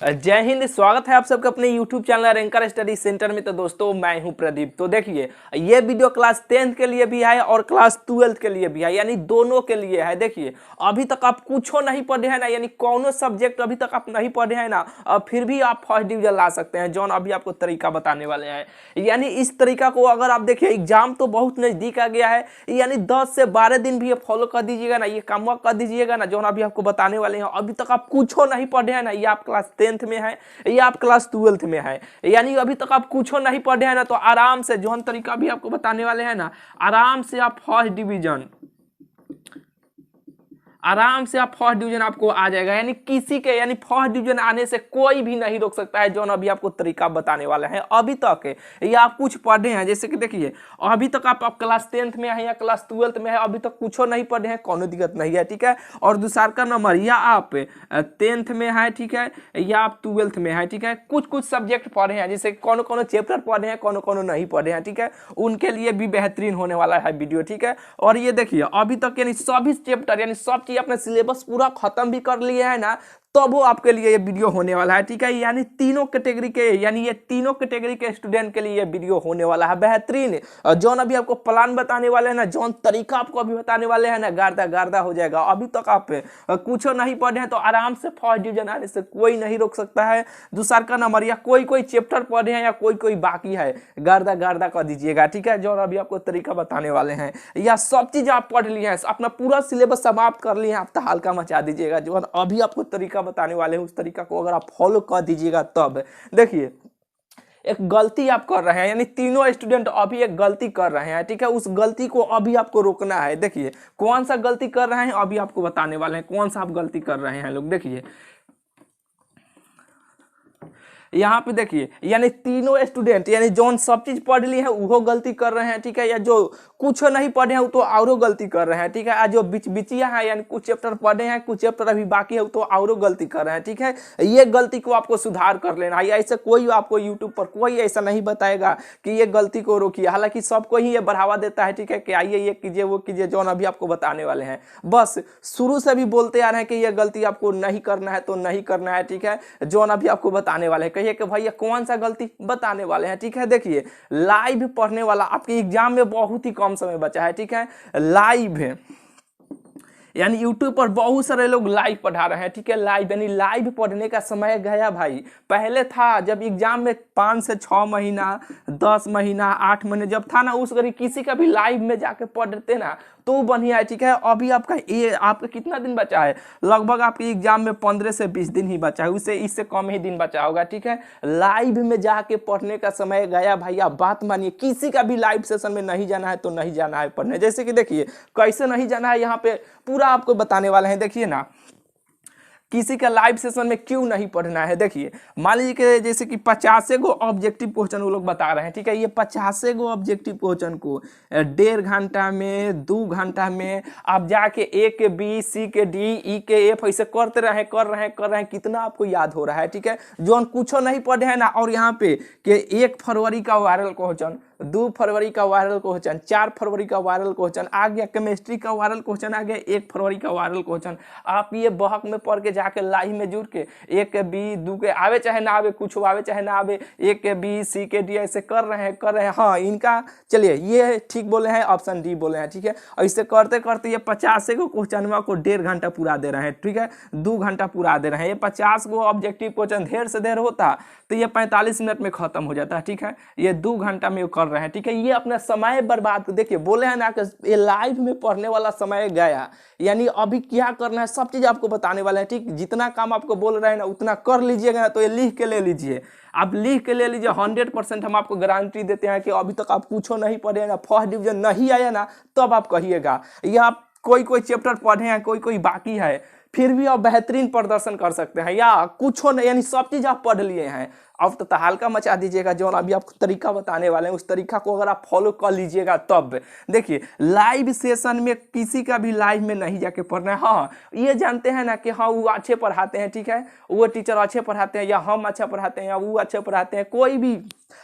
जय हिंद। स्वागत है आप सबका अपने YouTube channel ranker study centre में। तो दोस्तों मैं हूं प्रदीप। तो देखिए ये वीडियो क्लास 10th के लिए भी है और क्लास 12th के लिए भी है, यानी दोनों के लिए है। देखिए अभी तक आप कुछ नहीं पढ़े हैं ना, यानी कौनो सब्जेक्ट अभी तक आप नहीं पढ़े हैं ना, फिर भी आप फर्स्ट डिवीजन ला सकते हैं। जॉन अभी आपको तरीका बताने वाले हैं, यानी इस तरीका को अगर आप देखिए एग्जाम तो बहुत नजदीक आ गया है, यानी 10 से 12 दिन भी फॉलो कर दीजिएगा ना, ये काम कर दीजिएगा ना। जॉन अभी आपको बताने वाले हैं, अभी तक आप कुछ नहीं पढ़े हैं ना, ये आप क्लास 10th में है या आप क्लास 12th में है, यानी अभी तक आप कुछ नहीं पढ़े हैं ना, तो आराम से जॉन तरीका भी आपको बताने वाले हैं ना, आराम से आप फर्स्ट डिवीजन आपको आ जाएगा। यानी किसी के यानी फर्स्ट डिवीजन आने से कोई भी नहीं रोक सकता है। जॉन अभी आपको तरीका बताने वाला है। अभी तक ये आप कुछ पढ़े हैं, जैसे कि देखिए अभी तक आप क्लास 10th में है या क्लास 12th में है, अभी तक कुछ नहीं पढ़े हैं, कोनो दिक्कत नहीं है, ठीक है। और दूसरा का नंबर या आप 10th में है, ठीक है, या आप 12th में है, ठीक है, कुछ सब्जेक्ट पढ़े हैं, जैसे कौन चैप्टर पढ़े हैं, कौन नहीं पढ़े हैं, ठीक है, उनके लिए भी बेहतरीन होने वाला है वीडियो, ठीक है। और ये देखिए अभी तक यानी सभी चैप्टर यानी सब चीज अपने सिलेबस पूरा खत्म भी कर लिया है ना, तो वो आपके लिए ये वीडियो होने वाला है, ठीक है। यानी तीनों कैटेगरी के यानी ये तीनों कैटेगरी के स्टूडेंट के लिए ये वीडियो होने वाला है बेहतरीन। जॉन अभी आपको प्लान बताने वाले हैं ना, जॉन तरीका आपको अभी बताने वाले हैं ना, गार्दा हो जाएगा। अभी तक आप कुछ नहीं पढ़े हैं तो आराम से फर्स्ट डिवीजन आने से कोई नहीं रोक सकता है। दूसरा का नंबर या कोई चैप्टर पढ़े हैं या कोई बाकी है, गार्दा कर दीजिएगा, ठीक है। जॉन अभी आपको तरीका बताने वाले हैं, या सब चीज आप पढ़ लिए हैं, अपना पूरा सिलेबस समाप्त कर लिए हैं, आप तहलका मचा दीजिएगा। जॉन अभी आपको तरीका बताने वाले हैं, उस तरीका को अगर आप फॉलो कर दीजिएगा तब देखिए एक गलती आप कर रहे हैं, यानी तीनों स्टूडेंट अभी एक गलती कर रहे हैं, ठीक है। उस गलती को अभी आपको रोकना है। देखिए कौन सा गलती कर रहे हैं अभी आपको बताने वाले हैं, कौन सा आप गलती कर रहे हैं लोग। देखिए यहाँ पे देखिए यानी तीनों स्टूडेंट यानी जो सब चीज पढ़ ली है वो गलती कर रहे हैं, ठीक है, या जो कुछ नहीं पढ़े हैं तो और गलती कर रहे हैं, ठीक है। जो बिचिया है यानी कुछ चैप्टर पढ़े हैं, कुछ चैप्टर अभी बाकी है तो और गलती कर रहे हैं, ठीक है। ये गलती को आपको सुधार कर लेना है। ऐसे कोई आपको यूट्यूब पर कोई ऐसा नहीं बताएगा कि ये गलती को रोकिए, हालांकि सबको ही ये बढ़ावा देता है, ठीक है, कि आइए ये कीजिए वो कीजिए। जो अभी आपको बताने वाले हैं, बस शुरू से भी बोलते आ रहे हैं कि ये गलती आपको नहीं करना है तो नहीं करना है, ठीक है। जो अभी आपको बताने वाले हैं, कहिए कि भैया कौन सा गलती बताने वाले हैं, ठीक है। देखिए लाइव पढ़ने वाला आपके एग्जाम में बहुत ही कम समय बचा है, ठीक है। लाइव यानी YouTube पर बहुत सारे लोग लाइव पढ़ा रहे हैं, ठीक है। लाइव यानी लाइव पढ़ने का समय गया भाई। पहले था जब एग्जाम में 5 से 6 महीना 10 महीना 8 महीने जब था ना, उस घड़ी किसी का भी लाइव में जाके पढ़ते ना तो बढ़िया है, ठीक है। अभी आपका कितना दिन बचा है, लगभग आपके एग्जाम में 15 से 20 दिन ही बचा है, उससे इससे कम ही दिन बचा होगा, ठीक है। लाइव में जाके पढ़ने का समय गया भाई। आप बात मानिए, किसी का भी लाइव सेशन में नहीं जाना है तो नहीं जाना है पढ़ने। जैसे कि देखिए कैसे नहीं जाना है, यहाँ पे पूरा आपको बताने वाले हैं। देखिए ना किसी का लाइव सेशन में क्यों नहीं पढ़ना है। देखिए मान लीजिए कि जैसे कि 50 गो ऑब्जेक्टिव क्वेश्चन वो लोग बता रहे हैं, ठीक है। ये 50 गो ऑब्जेक्टिव क्वेश्चन को 1.5 घंटा में 2 घंटा में आप जाके ए के बी सी के डी ई के एफ ऐसे कर रहे हैं, कितना आपको याद हो रहा है, ठीक है। जो कुछ नहीं पढ़े हैं ना, और यहाँ पे कि 1 फरवरी का वायरल क्वेश्चन, 2 फरवरी का वायरल क्वेश्चन, 4 फरवरी का वायरल क्वेश्चन आ गया, केमिस्ट्री का वायरल क्वेश्चन आ गया, 1 फरवरी का वायरल क्वेश्चन। आप ये बहक में पढ़ के जाके लाइव में जुड़ के 1 के बी 2 के आवे चाहे ना आवे, कुछ आवे चाहे ना आवे, 1 के बी सी के डी ऐसे कर रहे हैं। हाँ इनका चलिए ये ठीक बोले हैं, ऑप्शन डी बोले हैं, ठीक है। ऐसे करते करते ये 50 गो क्वेश्चन को 1.5 घंटा पूरा दे रहे हैं, ठीक है, 2 घंटा पूरा दे रहे हैं। ये 50 गो ऑब्जेक्टिव क्वेश्चन देर से देर होता तो ये 45 मिनट में खत्म हो जाता है, ठीक है। ये 2 घंटा में कर रहे हैं, ठीक है। ये अपना समय बर्बाद कर, देखिए बोले हैं ना कि ये लाइव में पढ़ने वाला समय गया, यानी अभी क्या करना है सब चीज आपको बताने वाले हैं, ठीक। जितना काम आपको बोल रहे हैं ना उतना कर लीजिएगा ना, तो ये लिख के ले लीजिए, आप लिख के ले लीजिए। 100% हम आपको गारंटी देते हैं कि अभी तक आप कुछ नहीं पढ़े ना, फर्स्ट डिवीजन नहीं आया ना, तब आप कहिएगा। या आप कोई चैप्टर पढ़े हैं, कोई बाकी है, फिर भी आप बेहतरीन प्रदर्शन कर सकते हैं, या कुछ नहीं यानी सब चीज आप पढ़ लिए हैं, अब तो तहलका मचा दीजिएगा। जो अभी आपको तरीका बताने वाले हैं, उस तरीका को अगर आप फॉलो कर लीजिएगा तब देखिए लाइव सेशन में किसी का भी लाइव में नहीं जाके पढ़ना है। हाँ ये जानते हैं ना कि हाँ वो अच्छे पढ़ाते हैं, ठीक है, वो टीचर अच्छे पढ़ाते हैं, या हम अच्छा पढ़ाते हैं, या वो अच्छे पढ़ाते हैं, कोई भी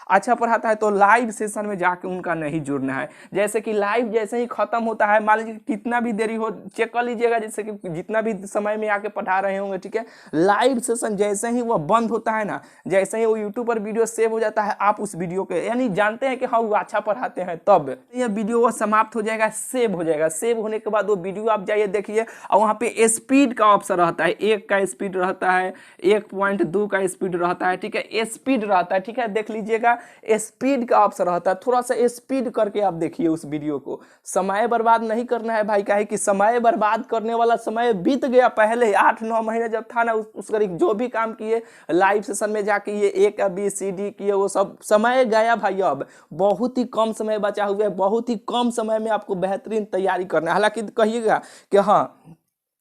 अच्छा पढ़ाता है तो लाइव सेशन में जाके उनका नहीं जुड़ना है। जैसे कि लाइव जैसे ही खत्म होता है, मान लीजिए कितना भी देरी हो, चेक कर लीजिएगा, जैसे कि जितना भी समय में आके पढ़ा रहे होंगे, ठीक है। लाइव सेशन जैसे ही वो बंद होता है ना, जैसे ही वो यूट्यूब पर वीडियो सेव हो जाता है, आप उस वीडियो के यानी जानते हैं कि हाँ वो अच्छा पढ़ाते हैं, तब यह वीडियो वो समाप्त हो जाएगा, सेव हो जाएगा। सेव होने के बाद वो वीडियो आप जाइए देखिए, और वहाँ पे स्पीड का ऑप्शन रहता है, 1 का स्पीड रहता है, 1.2 का स्पीड रहता है, ठीक है, स्पीड रहता है, ठीक है, देख लीजिएगा स्पीड का ऑप्शन रहता है। थोड़ा सा स्पीड करके आप देखिए उस वीडियो को, समय बर्बाद नहीं करना है भाई। काहे कि समय बर्बाद करने वाला समय बीत गया पहले, 8-9 महीने जब था ना, उस जो भी काम किए लाइव सेशन में जाके ये ABCD किए, वो सब समय गया भाई। अब बहुत ही कम समय बचा हुआ है, बहुत ही कम समय में आपको बेहतरीन तैयारी करना है। हालांकि कहिएगा कि हाँ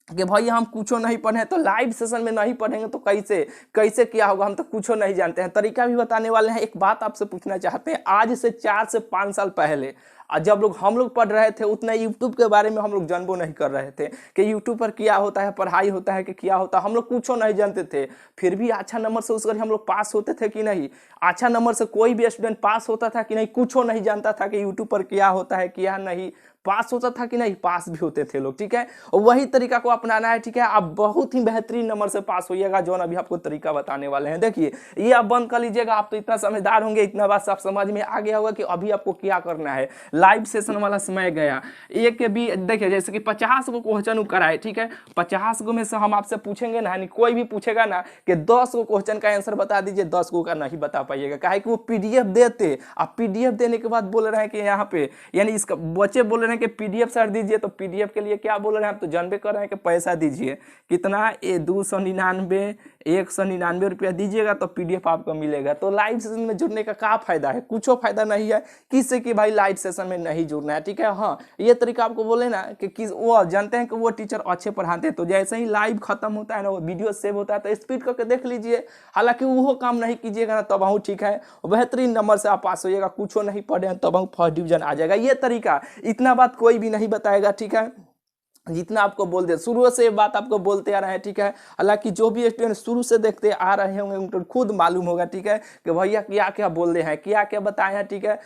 कि भाई हम कुछ नहीं पढ़े, तो लाइव सेशन में नहीं पढ़ेंगे तो कैसे कैसे क्या होगा, हम तो कुछ नहीं जानते हैं। तरीका भी बताने वाले हैं। एक बात आपसे पूछना चाहते हैं, आज से 4 से 5 साल पहले जब हम लोग पढ़ रहे थे, उतना यूट्यूब के बारे में हम लोग जानबो नहीं कर रहे थे कि यूट्यूब पर क्या होता है, पढ़ाई होता है कि क्या होता है, हम लोग कुछ नहीं जानते थे। फिर भी अच्छा नंबर से उसका हम लोग पास होते थे कि नहीं, अच्छा नंबर से कोई भी स्टूडेंट पास होता था कि नहीं, कुछ नहीं जानता था कि यूट्यूब पर क्या होता है क्या नहीं, पास होता था कि नहीं, पास भी होते थे लोग, ठीक है। और वही तरीका को अपनाना है, ठीक है। आप बहुत ही बेहतरीन नंबर से पास होइएगा, जो अभी आपको तरीका बताने वाले हैं। देखिए ये आप बंद कर लीजिएगा, आप तो इतना समझदार होंगे, इतना बात आप समझ में आ गया होगा कि अभी आपको क्या करना है। लाइव सेशन वाला समय गया, एक के भी देखिए, जैसे कि 50 को क्वेश्चन कराए, ठीक है, 50 को में से हम आपसे पूछेंगे ना, कोई भी पूछेगा ना कि 10 को क्वेश्चन का आंसर बता दीजिए, 10 को का नहीं बता पाइएगा। काहे कि वो PDF देते, आप PDF देने के बाद बोल रहे हैं कि यहाँ पे, यानी इसका बच्चे बोल रहे हैं कि PDF सर दीजिए, तो PDF के लिए क्या बोल रहे हैं, आप तो जानबे कर रहे हैं कि पैसा दीजिए, कितना 299 199 रुपया दीजिएगा तो PDF आपको मिलेगा। तो लाइव सेशन में जुड़ने का क्या फायदा है, कुछ फायदा नहीं है, किससे कि भाई लाइव सेशन में नहीं जुड़ना है, ठीक है। हाँ ये तरीका आपको बोले ना कि वो जानते हैं कि वो टीचर अच्छे पढ़ाते हैं, तो जैसे ही लाइव खत्म होता है ना, वो वीडियो सेव होता है, तो स्पीड करके देख लीजिए। हालांकि वो काम नहीं कीजिएगा ना, तब बहुत ठीक है, बेहतरीन नंबर से आप पास होइएगा। कुछ नहीं पढ़े तब बहुत फर्स्ट डिवीजन आ जाएगा। ये तरीका, इतना बात कोई भी नहीं बताएगा, ठीक है, जितना आपको बोल दे। शुरू से ये बात आपको बोलते आ रहे हैं, ठीक है। हालांकि जो भी स्टूडेंट शुरू से देखते आ रहे होंगे उनको खुद मालूम होगा, ठीक है, कि भैया क्या क्या बोल रहे हैं, क्या क्या बताए हैं, ठीक है।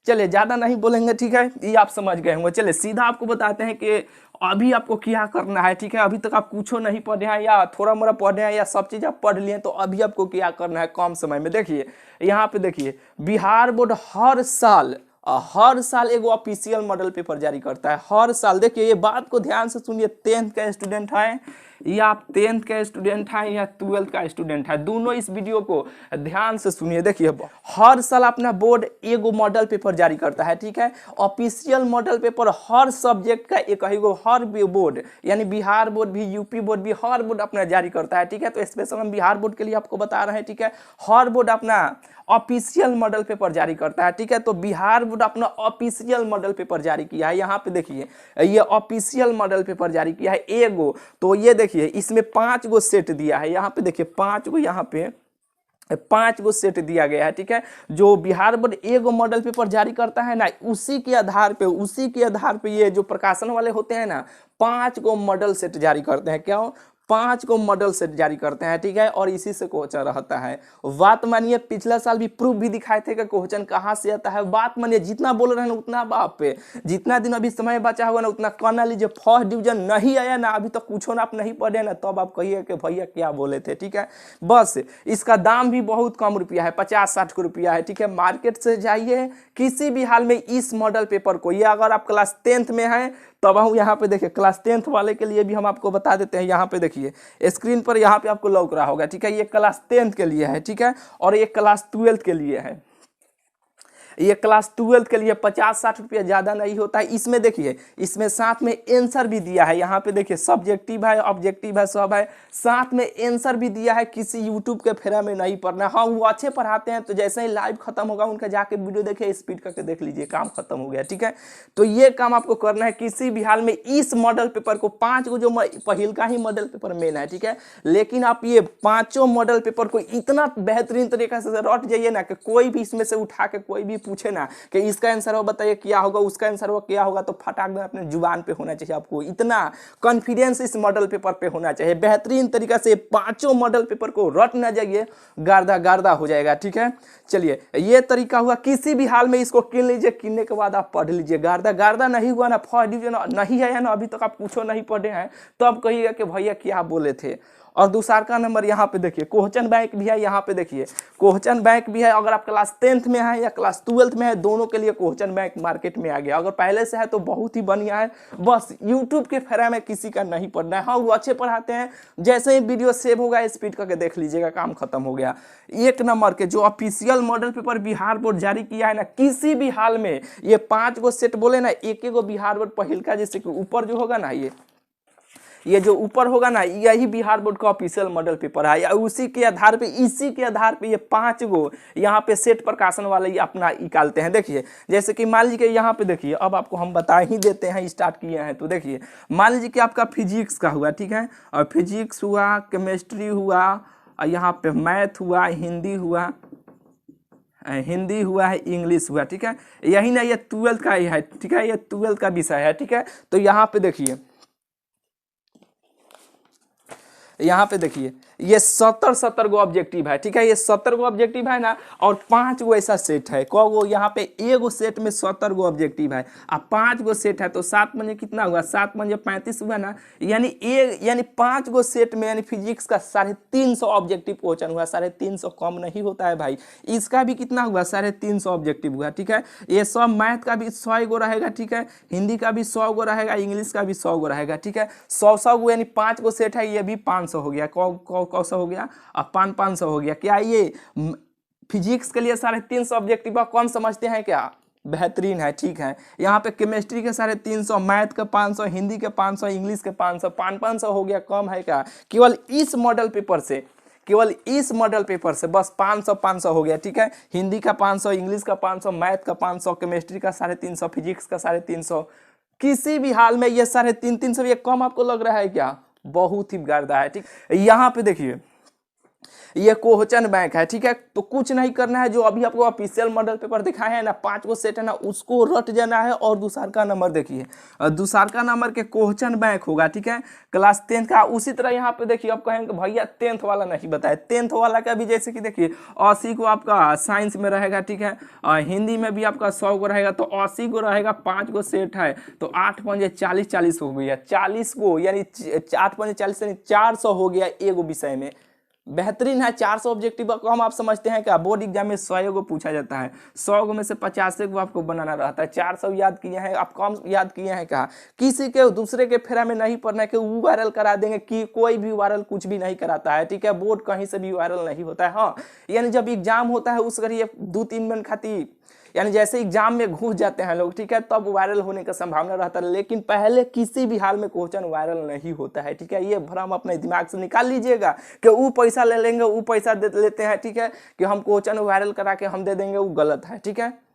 चलिए ज़्यादा नहीं बोलेंगे, ठीक है, ये आप समझ गए होंगे। चलिए सीधा आपको बताते हैं कि अभी आपको क्या करना है, ठीक है। अभी तक आप कुछ नहीं पढ़े हैं, या थोड़ा मोड़ा पढ़े हैं, या सब चीज़ आप पढ़ लिए, तो अभी आपको क्या करना है कम समय में। देखिए यहाँ पे देखिए, बिहार बोर्ड हर साल एगो ऑफिशियल मॉडल पेपर जारी करता है, हर साल। देखिए ये बात को ध्यान से सुनिए, 10th का स्टूडेंट है, या आप 10th का स्टूडेंट है या 12th का स्टूडेंट है, दोनों इस वीडियो को ध्यान से सुनिए। देखिए हर साल अपना बोर्ड एगो मॉडल पेपर जारी करता है, ठीक है। ऑफिशियल मॉडल पेपर हर सब्जेक्ट का एक ही, हर बोर्ड, यानी बिहार बोर्ड भी, यूपी बोर्ड भी, हर बोर्ड अपना जारी करता है, ठीक है। तो स्पेशल हम बिहार बोर्ड के लिए आपको बता रहे हैं, ठीक है। हर बोर्ड अपना ऑफिशियल मॉडल पेपर जारी करता है, ठीक है। तो बिहार बोर्ड अपना ऑफिशियल मॉडल पेपर जारी किया है। यहाँ पे देखिए ये ऑफिशियल मॉडल पेपर जारी किया है एगो, तो ये देखिए इसमें 5 गो सेट दिया है। यहाँ पे देखिए 5 गो, यहाँ पे 5 गो सेट दिया गया है, ठीक है। जो बिहार बोर्ड एगो मॉडल पेपर जारी करता है ना, उसी के आधार पे ये जो प्रकाशन वाले होते हैं ना, 5 गो मॉडल सेट जारी करते हैं। क्यों? 5 को मॉडल सेट जारी करते हैं, ठीक है, और इसी से क्वेश्चन रहता है। बात मानिए, पिछला साल भी प्रूफ भी दिखाए थे कि क्वेश्चन कहाँ से आता है। बात मानिए, जितना बोल रहे हैं ना उतना बाप पे, जितना दिन अभी समय बचा हुआ ना उतना करना लीजिए। फर्स्ट डिवीजन नहीं आया ना, अभी तक कुछ ना आप नहीं पढ़े ना, तब आप कहिए कि भैया क्या बोले थे, ठीक है। बस इसका दाम भी बहुत कम रुपया है, 50-60 को रुपया है, ठीक है। मार्केट से जाइए, किसी भी हाल में इस मॉडल पेपर को, ये अगर आप क्लास 10th में हैं तब हम यहाँ पे देखिए क्लास 10th वाले के लिए भी हम आपको बता देते हैं। यहाँ पे देखिए स्क्रीन पर यहाँ पे आपको लौक रहा होगा, ठीक है। ये क्लास 10th के लिए है, ठीक है, और ये क्लास 12th के लिए है। ये क्लास 12th के लिए 50-60 रुपया ज़्यादा नहीं होता है। इसमें देखिए, इसमें साथ में आंसर भी दिया है। यहाँ पे देखिए सब्जेक्टिव है, ऑब्जेक्टिव है, सब है, साथ में आंसर भी दिया है। किसी यूट्यूब के फेरा में नहीं पढ़ना। हाँ वो अच्छे पढ़ाते हैं, तो जैसे ही लाइव खत्म होगा उनका जाके वीडियो देखिए, स्पीड करके देख लीजिए, काम खत्म हो गया, ठीक है। तो ये काम आपको करना है किसी भी हाल में। इस मॉडल पेपर को 5 को, जो पहल का ही मॉडल पेपर मेन है, ठीक है, लेकिन आप ये 5 मॉडल पेपर को इतना बेहतरीन तरीके से रट जाइए ना कि कोई भी इसमें से उठा के कोई भी पूछे ना कि इसका आंसर हो बताइए क्या होगा, उसका आंसर हो क्या होगा, तो फटाक दे अपने जुबान पे होना चाहिए। आपको इतना कॉन्फिडेंस इस मॉडल पेपर पे होना चाहिए, बेहतरीन तरीका से पांचों मॉडल पेपर को रट ना जाइए, गार्दा गार्दा हो जाएगा। ठीक है, चलिए ये तरीका हुआ, किसी भी हाल में इसको किन लीजिए, किनने के बाद आप पढ़ लीजिए। गार्दा गार्दा नहीं हुआ ना, फर्स्ट डिवीजन नहीं है ना, अभी तक आप कुछ नहीं पढ़े हैं, तो आप कहिएगा कि भैया क्या बोले थे। और दूसरा का नंबर यहाँ पे देखिए, क्वेश्चन बैंक भी है, यहाँ पे देखिए क्वेश्चन बैंक भी है। अगर आप क्लास 10th में है या क्लास 12th में है, दोनों के लिए क्वेश्चन बैंक मार्केट में आ गया। अगर पहले से है तो बहुत ही बढ़िया है, बस यूट्यूब के फेरा में किसी का नहीं पढ़ना है। हाँ वो अच्छे पढ़ाते हैं, जैसे ही वीडियो सेव होगा स्पीड करके देख लीजिएगा, काम खत्म हो गया। एक नंबर के जो official model paper Bihar board जारी किया है ना, किसी भी हाल में ये 5 गो सेट बोले ना, एक एक गो बिहार बोर्ड पहिल का, जैसे कि ऊपर जो होगा ना, ये जो ऊपर होगा ना, यही बिहार बोर्ड का ऑफिशियल मॉडल पेपर है। या उसी के आधार पे, इसी के आधार पे ये 5 गो यहाँ पे सेट प्रकाशन वाले ये अपना निकालते हैं। देखिए जैसे कि मान लीजिए यहाँ पे देखिए, अब आपको हम बता ही देते हैं, स्टार्ट किए हैं तो देखिए, मान लीजिए कि आपका फिजिक्स का हुआ, ठीक है, और फिजिक्स हुआ, केमिस्ट्री हुआ, और यहाँ पे मैथ हुआ, हिंदी हुआ है, इंग्लिश हुआ। ठीक है, यही ना ये 12th का ही है। ठीक है, ये 12th का विषय है। ठीक है, तो यहाँ पे देखिए, यहाँ पे देखिए ये 70 गो ऑब्जेक्टिव है। ठीक है, ये 70 गो ऑब्जेक्टिव है ना, और 5 गो ऐसा सेट है। कौ गो, यहाँ पे एगो सेट में 70 गो ऑब्जेक्टिव है, अब 5 गो सेट है, तो 7 मंजे कितना हुआ, 7 मंजे 35 हुआ ना, यानी 5 गो सेट में, यानी फिजिक्स का 350 ऑब्जेक्टिव क्वेश्चन हुआ। 350 कम नहीं होता है भाई। इसका भी कितना हुआ, 350 ऑब्जेक्टिव हुआ। ठीक है, ये सब मैथ का भी 100 गो रहेगा। ठीक है, हिंदी का भी 100 गो रहेगा, इंग्लिश का भी 100 गो रहेगा। ठीक है, 100 गो, यानी 5 गो सेट है, ये भी 500 हो गया। कौन सा हो गया, अब 500 हो गया। क्या ये फिजिक्स के लिए 350 ऑब्जेक्टिव कौन समझते हैं क्या, बेहतरीन है। ठीक है, यहाँ पे केमिस्ट्री के 350, मैथ के 500, हिंदी के 500, इंग्लिश के 500, 500 हो गया, कम है क्या, केवल इस मॉडल पेपर से, केवल इस मॉडल पेपर से बस 500 हो गया। ठीक है, हिंदी का 500, इंग्लिश का 500, मैथ का 500, केमिस्ट्री का 350, फिजिक्स का 350, किसी भी हाल में ये 350 ये कम आपको लग रहा है क्या, बहुत ही गर्दा है। ठीक, यहाँ पे देखिए ये क्वेश्चन बैंक है। ठीक है, तो कुछ नहीं करना है, जो अभी आपको ऑफिशियल मॉडल पेपर दिखाए हैं ना, 5 गो सेट है ना, उसको रट जाना है। और दूसरा का नंबर देखिए, दूसरा का नंबर के क्वेश्चन बैंक होगा। ठीक है, क्लास 10th का। उसी तरह यहाँ पे देखिए, आप कहेंगे भैया 10th वाला नहीं बताया, 10th वाला का भी जैसे कि देखिए 80 को आपका साइंस में रहेगा। ठीक है, हिंदी में भी आपका 100 को रहेगा, तो 80 को रहेगा, 5 गो सेट है, तो 8 पंजे 40 हो गया, 40 को, यानी 8 पंजे 40 यानी 400 हो गया एगो विषय में। बेहतरीन है। 400 ऑब्जेक्टिव को हम आप समझते हैं क्या, बोर्ड एग्जाम में 100 को पूछा जाता है, 100 में से 50 को आपको बनाना रहता है। 400 याद किए हैं आप, कम याद किए हैं क्या, किसी के दूसरे के फेरा में नहीं पढ़ना है कि वो वायरल करा देंगे, कि कोई भी वायरल कुछ भी नहीं कराता है। ठीक है, बोर्ड कहीं से भी वायरल नहीं होता है। हाँ, यानी जब एग्जाम होता है उस घड़ी 2-3 मिनट खातिर, यानी जैसे एग्जाम में घुस जाते हैं लोग, ठीक है, तब वायरल होने का संभावना रहता है, लेकिन पहले किसी भी हाल में क्वेश्चन वायरल नहीं होता है। ठीक है, ये भ्रम अपने दिमाग से निकाल लीजिएगा कि वो पैसा ले लेंगे, वो पैसा दे लेते हैं, ठीक है, कि हम क्वेश्चन वायरल करा के हम दे देंगे, वो गलत है। ठीक है,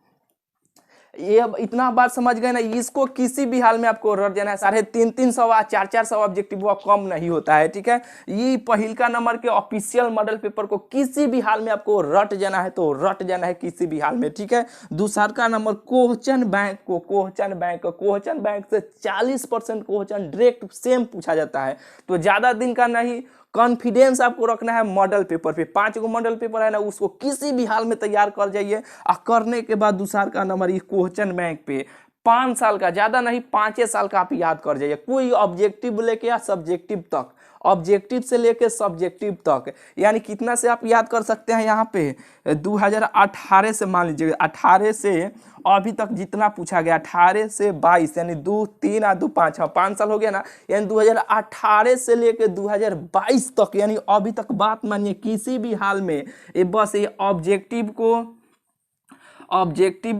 ये अब इतना बात समझ गए ना, इसको किसी भी हाल में आपको रट जाना है। 350 400 ऑब्जेक्टिव कम नहीं होता है। ठीक है, ये पहिल का नंबर के ऑफिशियल मॉडल पेपर को किसी भी हाल में आपको रट जाना है, तो रट जाना है किसी भी हाल में। ठीक है, दूसरा का नंबर क्वेश्चन बैंक से 40% क्वेश्चन डायरेक्ट सेम पूछा जाता है, तो ज्यादा दिन का नहीं, कॉन्फिडेंस आपको रखना है मॉडल पेपर पे। 5 गो मॉडल पेपर है ना, उसको किसी भी हाल में तैयार कर जाइए। और करने के बाद दूसरा का नंबर ये क्वेश्चन बैंक पे 5 साल का, ज्यादा नहीं 5 साल का आप याद कर जाइए, कोई ऑब्जेक्टिव लेके या सब्जेक्टिव तक, ऑब्जेक्टिव से लेके सब्जेक्टिव तक, यानी कितना से आप याद कर सकते हैं। यहाँ पे 2018 से मान लीजिए, 18 से अभी तक जितना पूछा गया, 18 से 22, यानी 2 3 2 5 5 साल हो गया ना, यानी 2018 से लेके 2022 तक, यानी अभी तक बात मानिए, किसी भी हाल में ये बस ये ऑब्जेक्टिव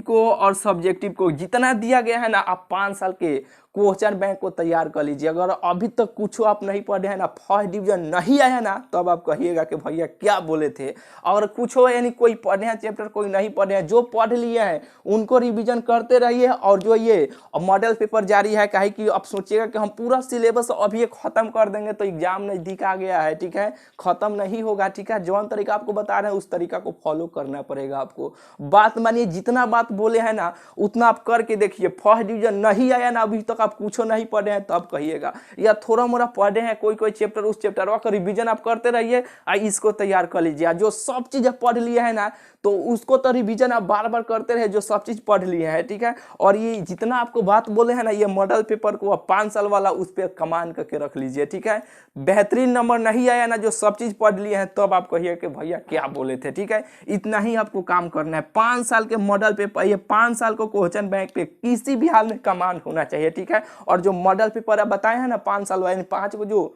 को और सब्जेक्टिव को जितना दिया गया है ना, आप 5 साल के क्वेश्चन बैंक को तैयार कर लीजिए। अगर अभी तक कुछ आप नहीं पढ़े हैं ना, फर्स्ट डिवीजन नहीं आया ना, तब तो आप कहिएगा कि भैया क्या बोले थे। और कुछ हो यानी कोई पढ़े हैं चैप्टर, कोई नहीं पढ़े हैं, जो पढ़ लिए हैं उनको रिवीजन करते रहिए। और जो ये मॉडल पेपर जारी है, काहे कि आप सोचिएगा कि हम पूरा सिलेबस अभी खत्म कर देंगे तो एग्जाम नजदीक आ गया है, ठीक है, खत्म नहीं होगा, ठीक है। जौन तरीका आपको बता रहे हैं उस तरीका को फॉलो करना पड़ेगा आपको। बात मानिए, जितना बात बोले हैं ना उतना आप करके देखिए। फर्स्ट डिवीजन नहीं आया ना, अभी तक आप कुछ नहीं पढ़े हैं, तब कहिएगा, या थोड़ा मोड़ा पढ़े हैं कोई कोई चैप्टर, उस चैप्टर का रिवीजन आप करते रहिए, इसको तैयार कर लीजिए। जो सब चीज पढ़ लिए है ना, तो उसको तो रिवीजन आप बार बार करते रहे, जो सब चीज पढ़ लिए हैं, ठीक है। और ये जितना आपको बात बोले हैं ना, ये मॉडल पेपर को आप 5 साल वाला उस पर कमान करके रख लीजिए, ठीक है। बेहतरीन नंबर नहीं आया ना, जो सब चीज पढ़ लिए हैं, तब आप कहिए कि भैया क्या बोले थे, ठीक है। इतना ही आपको काम करना है। 5 साल के मॉडल पेपर, ये 5 साल को क्वेश्चन बैंक पे किसी भी हाल में कमान होना चाहिए, ठीक है। और जो मॉडल पेपर आप बताए हैं ना 5 साल वाले, 5 को जो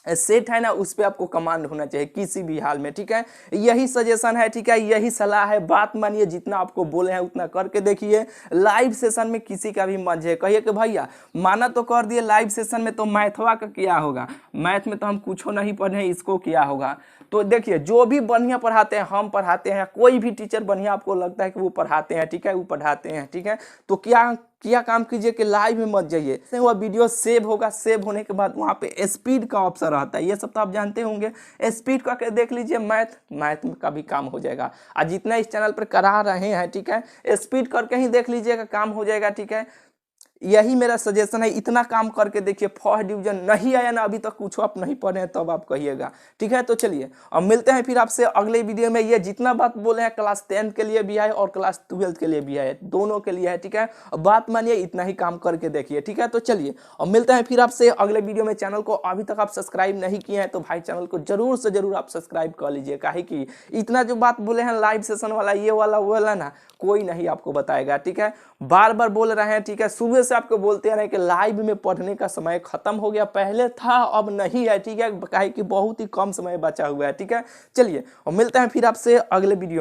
सेट है ना, उस पे आपको कमांड होना चाहिए किसी भी हाल में, ठीक है। यही सजेशन है, ठीक है, यही सलाह है। बात मानिए, जितना आपको बोले हैं उतना करके देखिए। लाइव सेशन में किसी का भी मत है, कहिए कि भैया माना तो कर दिए, लाइव सेशन में तो मैथवा का क्या होगा, मैथ में तो हम कुछ नहीं पढ़े, इसको क्या होगा। तो देखिए, जो भी बढ़िया पढ़ाते हैं हम पढ़ाते हैं, कोई भी टीचर बढ़िया आपको लगता है कि वो पढ़ाते हैं, ठीक है, वो पढ़ाते हैं, ठीक है। तो क्या काम कीजिए कि लाइव में मत जाइए। वह वीडियो सेव होगा, सेव होने के बाद वहाँ पे स्पीड का ऑप्शन रहता है, ये सब तो आप जानते होंगे। स्पीड करके देख लीजिए, मैथ में का भी काम हो जाएगा। आज जितना इस चैनल पर करा रहे हैं, ठीक है, स्पीड करके ही देख लीजिएगा, काम हो जाएगा, ठीक है। यही मेरा सजेशन है, इतना काम करके देखिए। फर्स्ट डिवीजन नहीं आया ना, अभी तक कुछ आप नहीं पढ़े हैं, तब आप कहिएगा, ठीक है। तो चलिए अब मिलते हैं फिर आपसे अगले वीडियो में। ये जितना बात बोले हैं क्लास 10 के लिए भी है और क्लास 12 के लिए भी है, दोनों के लिए है, ठीक है। बात मानिए, इतना ही काम करके देखिए, ठीक है। तो चलिए अब मिलते हैं फिर आपसे अगले वीडियो में। चैनल को अभी तक आप सब्सक्राइब नहीं किए हैं तो भाई चैनल को जरूर से जरूर आप सब्सक्राइब कर लीजिए, काहे कि इतना जो बात बोले हैं लाइव सेशन वाला, ये वाला वो वाला ना, कोई नहीं आपको बताएगा, ठीक है। बार बार बोल रहे हैं, ठीक है, सुबह से आपको बोलते रहे कि लाइव में पढ़ने का समय खत्म हो गया, पहले था अब नहीं है, ठीक है, काहे कि बहुत ही कम समय बचा हुआ है, ठीक है। चलिए और मिलते हैं फिर आपसे अगले वीडियो।